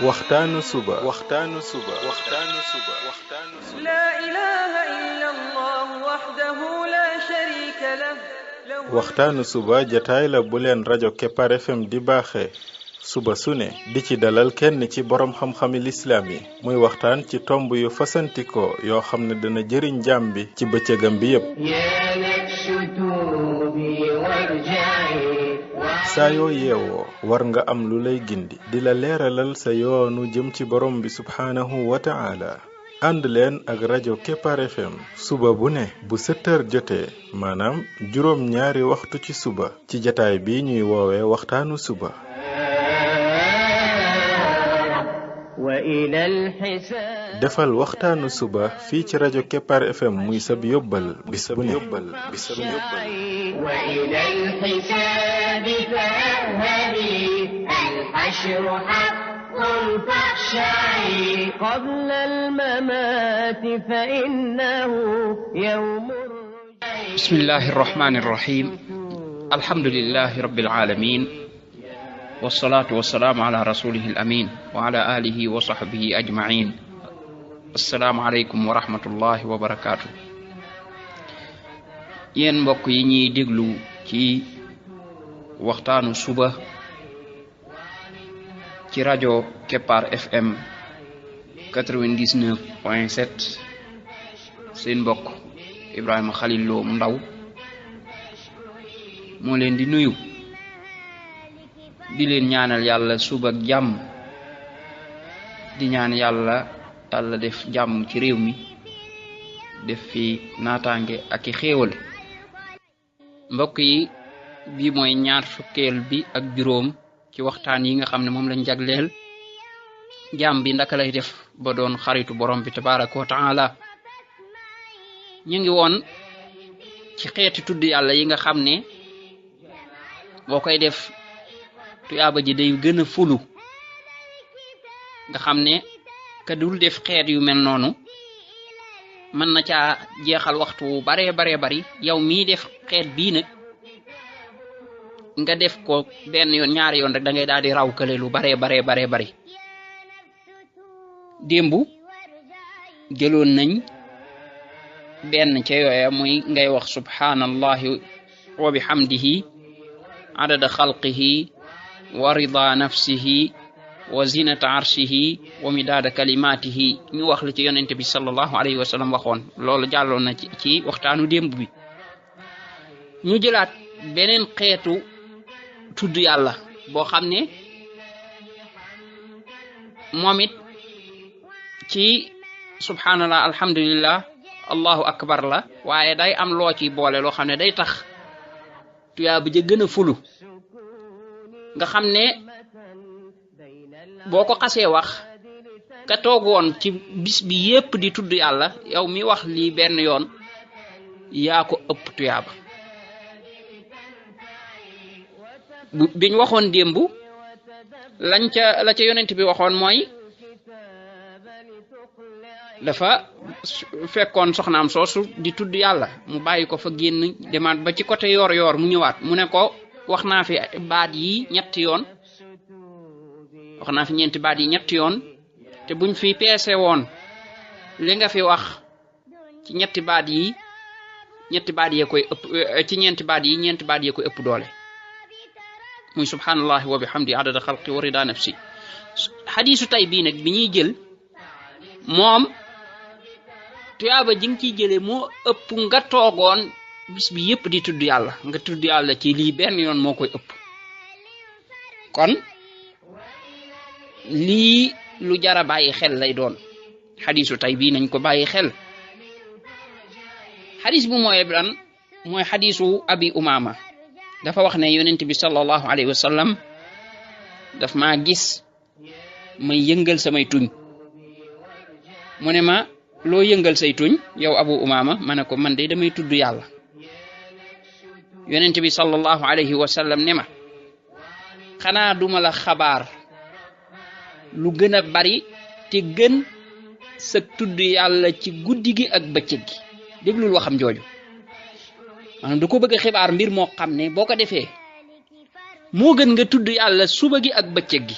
waxtaanu suba لا إله إلا الله وحده لا شريك له waxtaanu suba jataay la bu leen rajo Kepar FM di baaxee suba su ne di ci dalal kenn ci borom xam-xami lislaam yi muy waxtaan ci tomb yu fasantikoo yoo xam ne dana jëriñ jaam bi ci bëccëgam bi yépp saa yoo yeewoo war nga am lu lay gindi di la leeralal sa yoonu jëm ci borom bi subhaanahu wa ta'ala ànd leen ak rajo Kepar FM suba bu ne bu 7h jotee maanaam juróom ñaari waxtu ci suba ci jataay bi ñuy woowee waxtaanu suba defal waxtaanu suba fii ci rajo Kepar FM muy sab yóbbal bis bu ne وإلى الحساب فاذهبي الحشر حق فاخشعي قبل الممات فإنه يوم بسم الله الرحمن الرحيم الحمد لله رب العالمين والصلاة والسلام على رسوله الأمين وعلى آله وصحبه أجمعين السلام عليكم ورحمة الله وبركاته yéen mbokk yi ñuy déglu ci waxtaanu suba ci rajo Kepar FM 99.7 seen mbokk Ibrahima Khalil Lo mu ndaw moo leen di nuyu di leen ñaanal yàlla suba ak jàmm di ñaan yàlla def jàmm ci réew mi def fi naataange ak i xéewale mbokk yi bi mooy ñaar fukkeel bi ak juróom ci waxtaan yi nga xam ne moom lañ jagleel jaam bi ndaka lay def ba doon xaritu borom bi tabaraka wa taala ñu ngi woon ci xeeti tudd yàlla yi nga xam ne boo koy def tuyaaba ji day gën a fulu nga xam ne ka dul def xeet yu mel noonu mën na caa jeexal waxtu bare bari yow mii def xeet bii nag nga def ko benn yoon ñaari yoon rek da ngay daal di raw kële lu bare bari démbu jëloon nañ benn ca yooya muy ngay wax subhanallahi wa bihamdihi adada xalqihi wa rida nafsihi wa zinata arshihi wa midada kalimatihi ñu wax la ci yonente bi sallallahu alayhi wa sallam waxoon loolu jàlloon na ci waxtaanu démb bi ñu jëlaat beneen xeetu tudd yàlla boo xam ne moom it ci subhanallah alhamdulillah allahu akbar la waaye day am loo ci boole loo xam ne day tax tuyaa bu ja gën a fulu nga xam ne boo ko xasee wax ka toogoon ci bis bi yépp di tudd yàlla yow mi wax lii benn yoon yaa ko ëpp tuyaaba biñ waxoon démb la ca yonent bi waxoon mooy dafa fekkoon soxnaam soosu di tudd yàlla mu bàyyi ko fa génn demaat ba ci côté yor mu ñëwaat mu ne ko wax naa fi baat yi ñetti yoon wax naa fi ñeenti baat yi ñetti yoon te buñ fi peese woon li nga fi wax ci ñetti baat yee koy ëpp ci ñeenti baat yee koy ëpp doole muy subhanallahi wa bihamdi adada xalqi wa rida nafsi xadiisu tay bii nag bi ñuy jël moom tuyaaba ji nga ciy jële moo ëpp nga toogoon bis bi yépp di tudd yàlla nga tudd yàlla ci lii benn yoon moo koy ëpp kon lii lu jara bàyyi xel lay doon xadiisu tay bii nañ ko bàyyi xel xadiis bu mooy xadiisu abi umama dafa wax ne yonent bi sallallahu alayhi wa sallam daf maa gis may yëngal samay tuñ mu ne ma loo yëngal say tuñ yow abu umama ma ne ko man de damay tudd yàlla yonent bi sallallahu alayhi wa sallam ne ma xanaa duma la xabaar lu gën a bari te gën sa tudd yàlla ci guddi gi ak bëccëg gi déglul waxam jooju maanaam du ko bëgg a xibaar mbir moo xam ne boo ko defee moo gën nga tudd yàlla suba gi ak bëccëg gi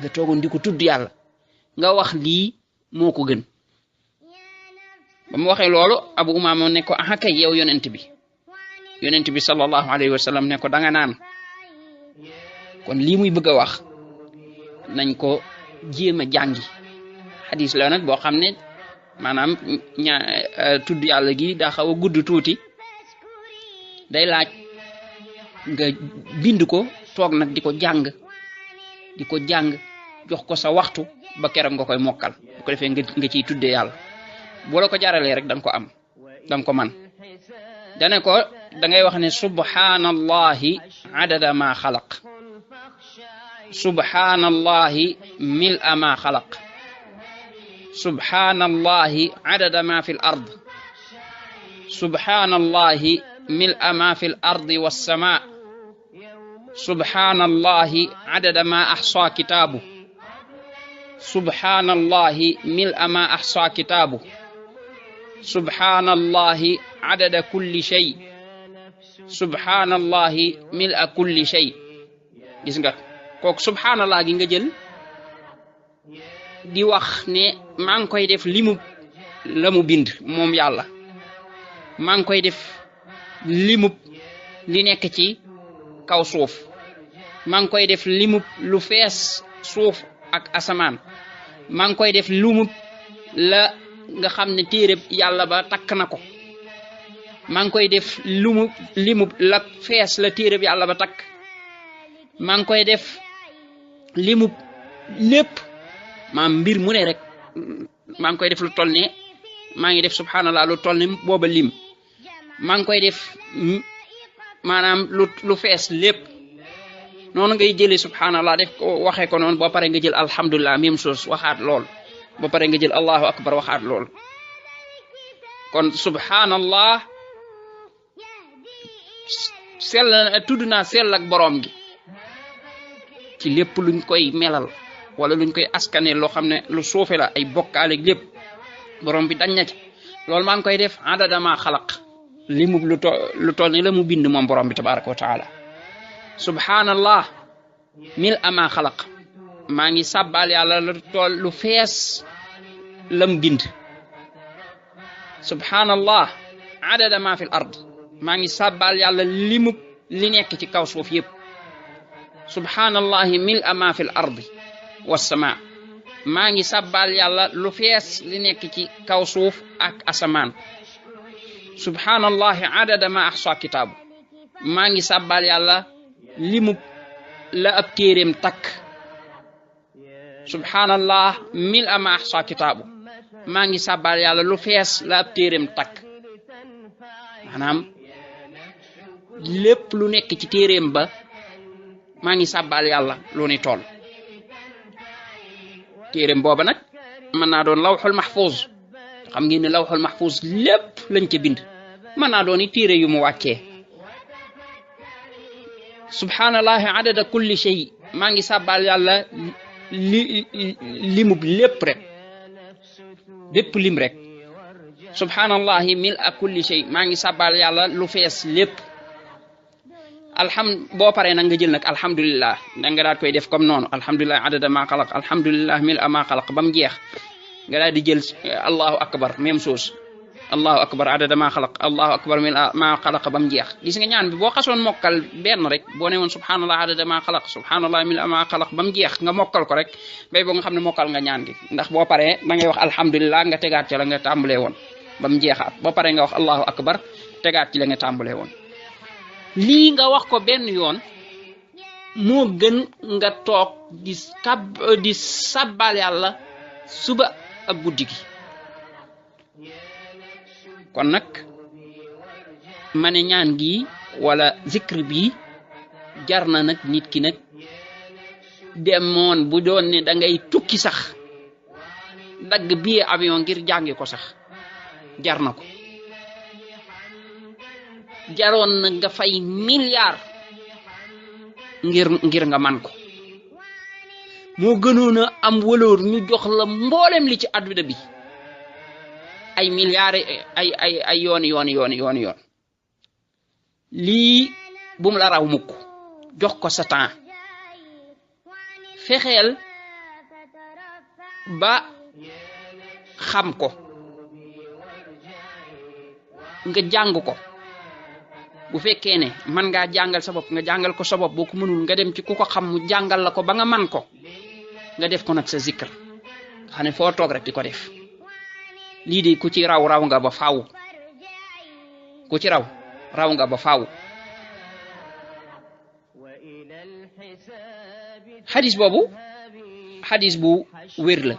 nga toogoon di ko tudd yàlla nga wax lii moo ko gën ba mu waxee loolu Abu Umaama ne ko ah kay yow yonent bi sallallahu alayhi wa sallam ne ko danga naan kon lii muy bëgg a wax nañ ko jéem a jàngi xadis la nag boo xam ne maanaam tudd yàlla gi daa xaw a gudd tuuti day laaj nga bind ko toog nag di ko jàng jox ko sa waxtu ba keroog nga koy mokkal bu ko defee nga ciy tuddee yàlla boo la ko jaralee rek danga ko am danga ko man dane ko da ngay wax ne subhanallahi adada ma xalaq subhanallahi mil'a ma xalaq subhanallahi adada ma fi l ard subhanallahi mil'a ma fi l ardi wassamaa subhanallahi adada ma axsa kitaabu subhanallahi mil'a ma axsa kitaabu subhanallahi adada kulli shay subhanallahi mil'a kulli shay gis nga kooku subhanallah gi nga jël di wax ne maa ngi koy def limu la mu bind moom yàlla maa ngi koy def limub li nekk ci kaw suuf maa ngi koy def limub lu fees suuf ak asamaan maa ngi koy def limub la nga xam ne téereb yàlla ba takk na ko maa ngi koy def limub la fees la téereb yàlla ba takk maa ngi koy def limub lépp maam mbir mu ne rek maa ngi koy def lu toll ne maa ngi def subhanallah lu toll ne booba lim maa ngi koy def maanaam lu fees lépp noonu ngay jëlee subhanallah def ko waxee ko noonu boo pare nga jël alhamdulillah même chose waxaat lool boo pare nga jël allahu akbar waxaat lool kon subhanallah sell tudd naa sell ak boroom gi ci lépp luñ koy melal wala luñ koy askane loo xam ne lu suufe la ay bokkaale lépp borom bi dañ na ci loolu maa ngi koy def adada ma xalaq limu lu toll ni la mu bind moom borom bi tabaraka wa taala subhanallah mil ama xalaq maa ngi sàbbaal yàlla lu toll lu fees lam bind subhanallah adada ma fil ard maa ngi sàbbaal yàlla limu li nekk ci kaw suuf yépp subhanallahi mil ama fil ardi wassama maa ngi sàbbaal yàlla lu fees li nekk ci kaw suuf ak asamaan subhanallahi adada ma axsa kitaabu maa ngi sàbbaal yàlla limub la ab téeréem takk subhanallah mil ama axsa kitaabu maa ngi sàbbaal yàlla lu fees la ab téeréem takk maanaam lépp lu nekk ci téeréem ba maa ngi sàbbaal yàlla lu ni toll téeréem booba nag mën naa doon lawxul mahfuz xam ngeen ne lawxul mahfuz lépp lañ ca bind mën naa doon i téere yu mu wàccee subhanallahi adada kulli shay maa ngi sàbbaal yàlla limub lépp rek lépp lim rek subhanallahi mil a kulli shay maa ngi sàbbaal yàlla lu fees lépp boo paree nag nga jël nag alhamdulillah da nga daal koy def comme noonu alhamdulillah adada ma xalaq alhamdulillah mil a ma xalaq ba mu jeex nga daal di jël allahu akbar même chose allahu akbar adada ma xalaq allahu akbar mil a ma xalaq ba mu jeex gis nga ñaan bi boo xasoon mokkal benn rek boo ne woon subhanallah adada ma xalaq subhanallah mil a ma xalaq ba mu jeex nga mokkal ko rek bay boo nga xam ne mokkal nga ñaan gi ndax boo paree da ngay wax alhamdulillah nga tegaat ci la nga tàmbalee woon ba mu jeexaat boo paree nga wax allahu akbar tegaat ci la nga tàmbalee woon lii nga wax ko benn yoon moo gën nga toog di sabbal yàlla suba ak guddi gi kon nag ma ne ñaan gi wala zikr bi jar na nag nit ki nag demoon bu doon ne da ngay tukki sax dagg billet avion ngir jàngi ko sax jar na ko jaroon na nga fay milliard ngir nga man ko moo gënoon a am waloor ñu jox la mboolem li ci àdduna bi ay milliards ay yoon lii bum la raw mukk jox ko sa temps fexeel ba xam ko nga jàng ko bu fekkee ne man ngaa jàngal sa bopp nga jàngal ko sa bopp boo ko mënul nga dem ci ku ko xam mu jàngal la ko ba nga man ko nga def ko nag sa zikr xam ne foo toog rek di ko def lii de ku ci raw nga ba faaw ku ci raw nga ba faaw xadis boobu xadis bu wér la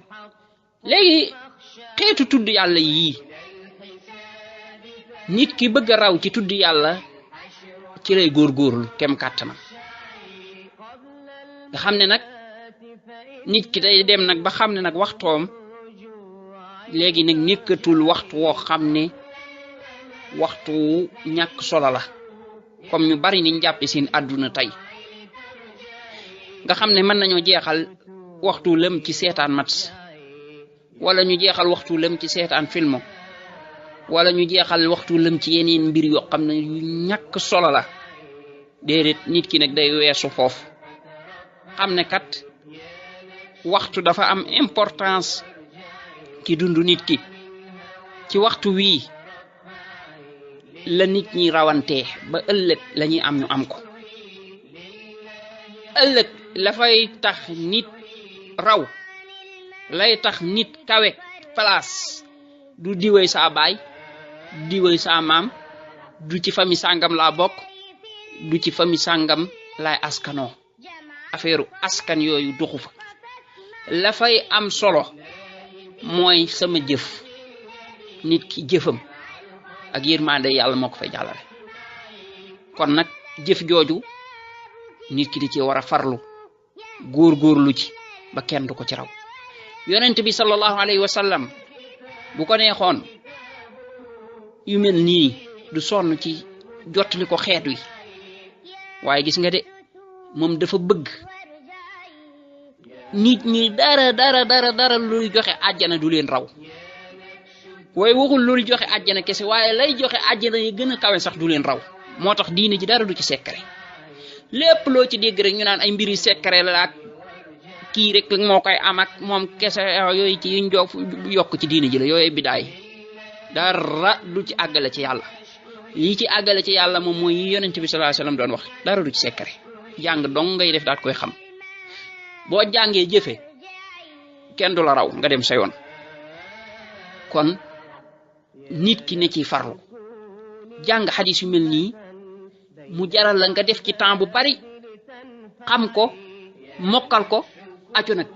léegi xeetu tudd yàlla yii nit ki bëgg a raw ci tudd yàlla ci lay góorgóorlu kem kàttanam nga xam ne nag nit ki day dem nag ba xam ne nag waxtoom léegi nag nekkatul waxtu woo xam ne waxtu ñàkk solo la comme ñu bari niñ jàppe seen àdduna tey nga xam ne mën nañoo jeexal waxtu lëm ci seetaan match wala ñu jeexal waxtu lëm ci seetaan film wala ñu jeexal waxtu lëm ci yeneen mbir yoo xam ne yu ñàkk solo la déedéet nit ki nag day weesu foofu xam ne kat waxtu dafa am importance ci dundu nit ki ci waxtu wii la nit ñi rawantee ba ëllëg la ñuy am ñu am ko ëllëg la fay tax nit raw lay tax nit kawe place du diwee saa baay diwee saa maam du ci famille sàngam laa bokk du ci famille sàngam laay askanoo affaire askan yooyu doxu fa la fay am solo mooy sama jëf nit ki jëfam ak yërmande yàlla moo ko fay jàllale kon nag jëf jooju nit ki di ci war a farlu góorgóorlu ci ba kenn du ko ci raw yonent bi sallallahu alayhi wa sallam bu ko neexoon yu mel nii du sonn ci jottali ko xeet wi waaye gis nga de moom dafa bëgg nit ñi dara luy joxe àjjana du leen raw waaye waxul luy joxe àjjana kese waaye lay joxe àjjana yi gën a kawe sax du leen raw moo tax diine ji dara du ci secret lépp loo ci dégg rek ñu naan ay mbiri secret la ak kii rek moo koy am ak moom kese yooyu ci yuñ yokk ci diine ji la yooyu bidaay dara du ci àggale ci yàlla lii ci àggale ci yàlla moom mooy yi yonent bi sallallahu alayhi wasallam doon wax dara du ci secret jàng dong ngay def daat koy xam boo jàngee jëfe kenn du la raw nga dem sa yoon kon nit ki ne ci farlu jàng xadis yu mel nii mu jaral la nga def ci temps bu bari xam ko mokkal ko aju nag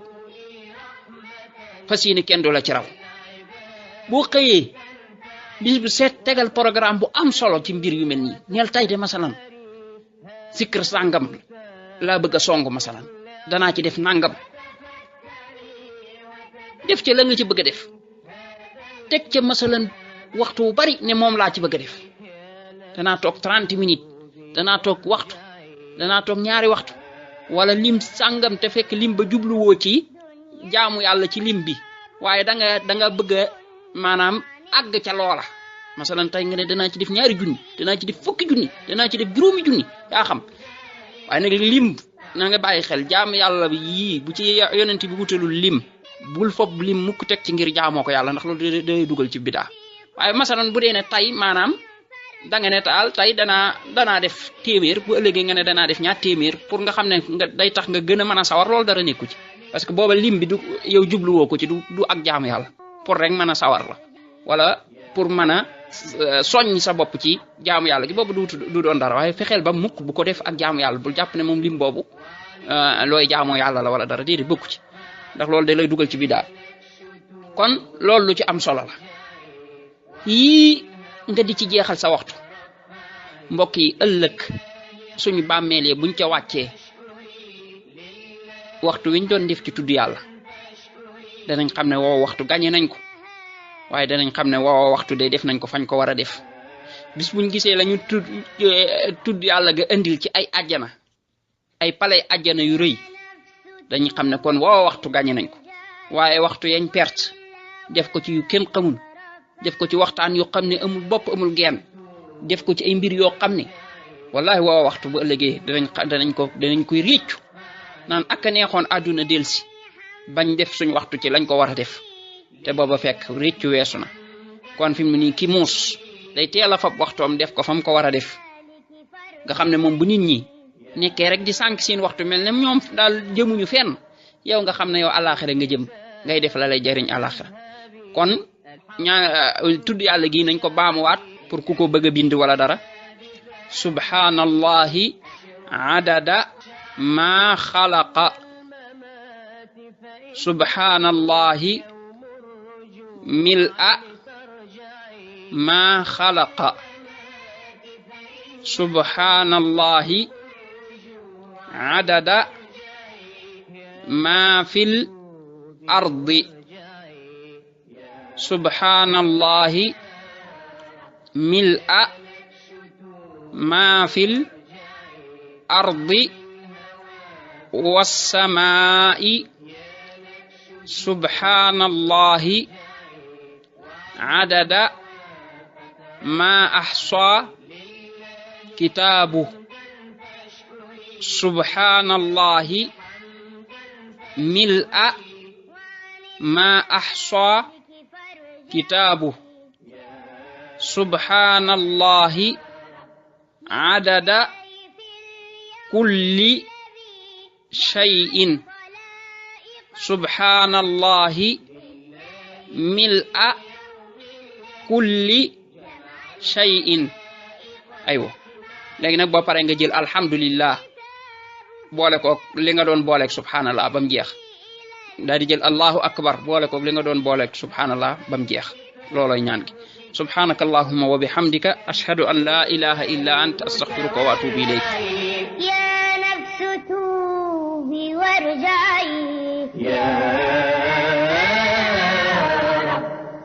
fas yéene kenn du la ci raw boo xëyee bis bu seet tegal programme bu am solo ci mbir yu mel nii neel tay de masalan sikr sàngam laa bëgg a song masalan danaa ci def nangam def ci la nga ci bëgg a def teg ca masalan waxtu bu bari ne moom laa ci bëgg a def danaa toog 30 minutes danaa toog waxtu danaa toog ñaari waxtu wala lim sàngam te fekk lim ba jubluwoo ci jaamu yàlla ci lim bi waaye da nga bëgg a maanaam àgg ca loola masalan tey nga ne danaa ci def ñaari junni danaa ci def fukki junni danaa ci def juróomi junni yaa xam waaye nag lim na nga bàyyi xel jaamu yàlla bi yii bu ci yonent bi wutalul lim bul fob lim mukk teg ci ngir jaamoo ko yàlla ndax loolu day dugal ci bidaa waaye masalan bu dee ne tey maanaam da nga ne taal tey danaa def téeméer bu ëllëgee nga ne danaa def ñaar téeméer pour nga xam ne nga day tax nga gën a mën a sawar loolu dara nekku ci parce que booba lim bi du yow jubluwoo ko ci du ak jaamu yàlla pour rek mën a sawar la wala pour mën a soññ sa bopp ci jaamu yàlla gi boobu du doon dara waaye fexeel ba mukk bu ko def ak jaamu yàlla bul jàpp ne moom lim boobu looy jaamoo yàlla la wala dara déedéet bokku ci ndax loolu da lay dugal ci bidaa kon loolu lu ci am solo la yii nga di ci jeexal sa waxtu mbokk yi ëllëg suñu bàmmeelee buñ ca wàccee waxtu wiñ doon def ci tudd yàlla danañ xam ne woo waxtu gañe nañ ko waaye danañ xam ne woo waxtu de def nañ ko fañ ko war a def bis buñ gisee lañu tudd yàlla ga indil ci ay àjjana ay palais àjjana yu rëy dañuy xam ne kon woo waxtu gañe nañ ko waaye waxtu yañ perte def ko ci yu kenn xamul def ko ci waxtaan yoo xam ne amul bopp amul genn def ko ci ay mbir yoo xam ne wallahi woo waxtu bu ëllëgee danañ koy réccu naan ak a neexoon àdduna delsi bañ def suñ waxtu ci lañ ko war a def te booba fekk réccu weesu na kon fi mu nii ki muus day teel a fab waxtoom def ko fa mu ko war a def nga xam ne moom bu nit ñi nekkee rek di sànq seen waxtu mel ne ñoom daal jëmuñu fenn yow nga xam ne yow àllaaxira nga jëm ngay def la lay jariñ àllaaxira kon tudd yàlla gi nañ ko baamuwaat pour ku ko bëgg a bind wala dara subhanallahi adada ma xalaqa subhanallahi mil'a ma xalaqa subhanallahi adada ma fil ardi subhanallahi mil'a ma fil ardi wassamaa'i subhanallahi adada ma ahsa kitaabu subhanallahi mil'a ma ahsa kitaabu subhanallahi adada kulli shay'in subhanallahi mil'a kulli shay'in aywa léegi nag boo paree nga jël alhamdulillah boole ko li nga doon booleeg subhanallah ba mu jeex daal di jël allahu akbar boole ko li nga doon booleeg subhanallah ba mu jeex looloy ñaan gi subhanaka allahumma wa bihamdika ashhadu an la ilaha illa anta astaghfiruka wa atubu ilayk يا نفس توبي وارجعي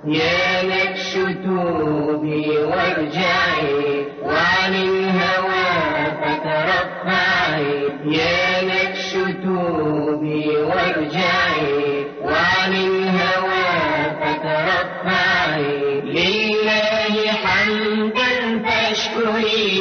يا نفس توبي وارجعي وعن الهوى فترفعي يا نفس توبي وارجعي وعن الهوى فترفعي لله حمدا فاشكري